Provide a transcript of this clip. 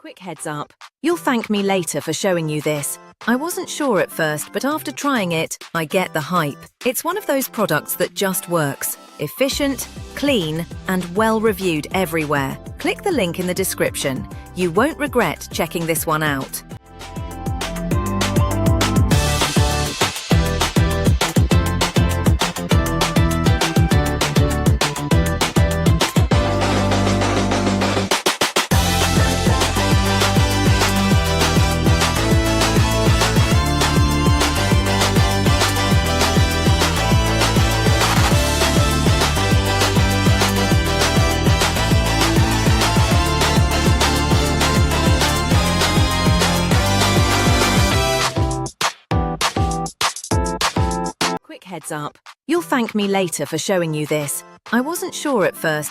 Quick heads up. You'll thank me later for showing you this. I wasn't sure at first, but after trying it, I get the hype. It's one of those products that just works. Efficient, clean, and well-reviewed everywhere. Click the link in the description. You won't regret checking this one out. Quick heads up. You'll thank me later for showing you this. I wasn't sure at first,